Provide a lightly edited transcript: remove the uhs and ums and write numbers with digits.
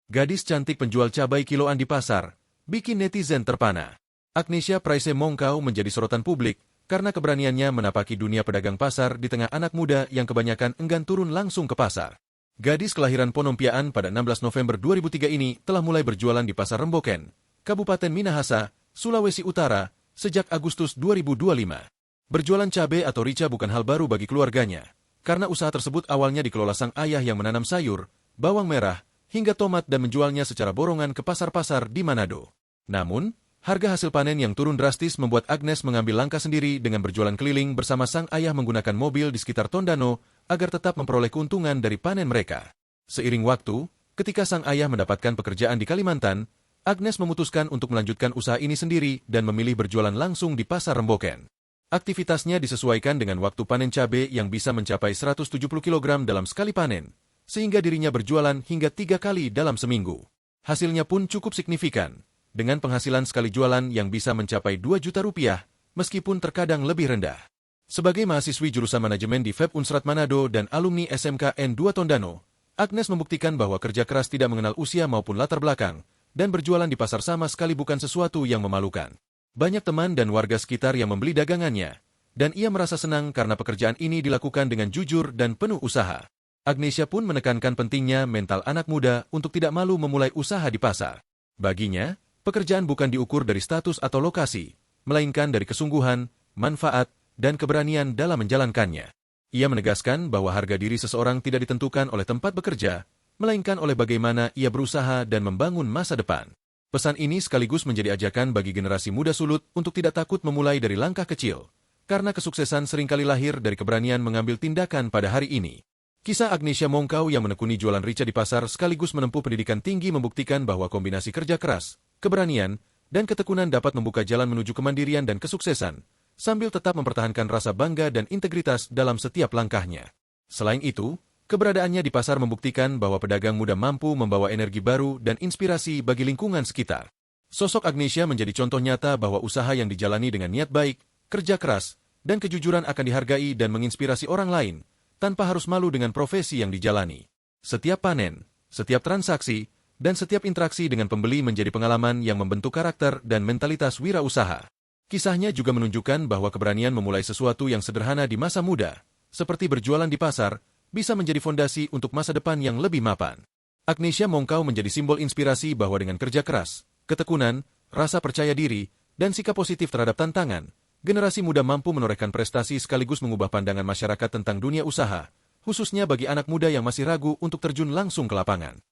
Gadis cantik penjual cabai kiloan di pasar, bikin netizen terpana. Agnesia Price Mongkau menjadi sorotan publik karena keberaniannya menapaki dunia pedagang pasar di tengah anak muda yang kebanyakan enggan turun langsung ke pasar. Gadis kelahiran Phnom Penh pada 16 November 2003 ini telah mulai berjualan di Pasar Remboken, Kabupaten Minahasa, Sulawesi Utara, sejak Agustus 2025. Berjualan cabai atau rica bukan hal baru bagi keluarganya, karena usaha tersebut awalnya dikelola sang ayah yang menanam sayur, bawang merah, hingga tomat dan menjualnya secara borongan ke pasar-pasar di Manado. Namun, harga hasil panen yang turun drastis membuat Agnes mengambil langkah sendiri dengan berjualan keliling bersama sang ayah menggunakan mobil di sekitar Tondano agar tetap memperoleh keuntungan dari panen mereka. Seiring waktu, ketika sang ayah mendapatkan pekerjaan di Kalimantan, Agnes memutuskan untuk melanjutkan usaha ini sendiri dan memilih berjualan langsung di Pasar Remboken. Aktivitasnya disesuaikan dengan waktu panen cabai yang bisa mencapai 170 kg dalam sekali panen, sehingga dirinya berjualan hingga 3 kali dalam seminggu. Hasilnya pun cukup signifikan, dengan penghasilan sekali jualan yang bisa mencapai 2 juta rupiah, meskipun terkadang lebih rendah. Sebagai mahasiswi jurusan manajemen di FEB Unsrat Manado dan alumni SMK N2 Tondano, Agnes membuktikan bahwa kerja keras tidak mengenal usia maupun latar belakang, dan berjualan di pasar sama sekali bukan sesuatu yang memalukan. Banyak teman dan warga sekitar yang membeli dagangannya, dan ia merasa senang karena pekerjaan ini dilakukan dengan jujur dan penuh usaha. Agnesia pun menekankan pentingnya mental anak muda untuk tidak malu memulai usaha di pasar. Baginya, pekerjaan bukan diukur dari status atau lokasi, melainkan dari kesungguhan, manfaat, dan keberanian dalam menjalankannya. Ia menegaskan bahwa harga diri seseorang tidak ditentukan oleh tempat bekerja, melainkan oleh bagaimana ia berusaha dan membangun masa depan. Pesan ini sekaligus menjadi ajakan bagi generasi muda Sulut untuk tidak takut memulai dari langkah kecil, karena kesuksesan seringkali lahir dari keberanian mengambil tindakan pada hari ini. Kisah Agnesia Mongkau yang menekuni jualan rica di pasar sekaligus menempuh pendidikan tinggi membuktikan bahwa kombinasi kerja keras, keberanian, dan ketekunan dapat membuka jalan menuju kemandirian dan kesuksesan, sambil tetap mempertahankan rasa bangga dan integritas dalam setiap langkahnya. Selain itu, keberadaannya di pasar membuktikan bahwa pedagang muda mampu membawa energi baru dan inspirasi bagi lingkungan sekitar. Sosok Agnesia menjadi contoh nyata bahwa usaha yang dijalani dengan niat baik, kerja keras, dan kejujuran akan dihargai dan menginspirasi orang lain, tanpa harus malu dengan profesi yang dijalani. Setiap panen, setiap transaksi, dan setiap interaksi dengan pembeli menjadi pengalaman yang membentuk karakter dan mentalitas wirausaha. Kisahnya juga menunjukkan bahwa keberanian memulai sesuatu yang sederhana di masa muda, seperti berjualan di pasar, bisa menjadi fondasi untuk masa depan yang lebih mapan. Agnesia Mongkau menjadi simbol inspirasi bahwa dengan kerja keras, ketekunan, rasa percaya diri, dan sikap positif terhadap tantangan, generasi muda mampu menorehkan prestasi sekaligus mengubah pandangan masyarakat tentang dunia usaha, khususnya bagi anak muda yang masih ragu untuk terjun langsung ke lapangan.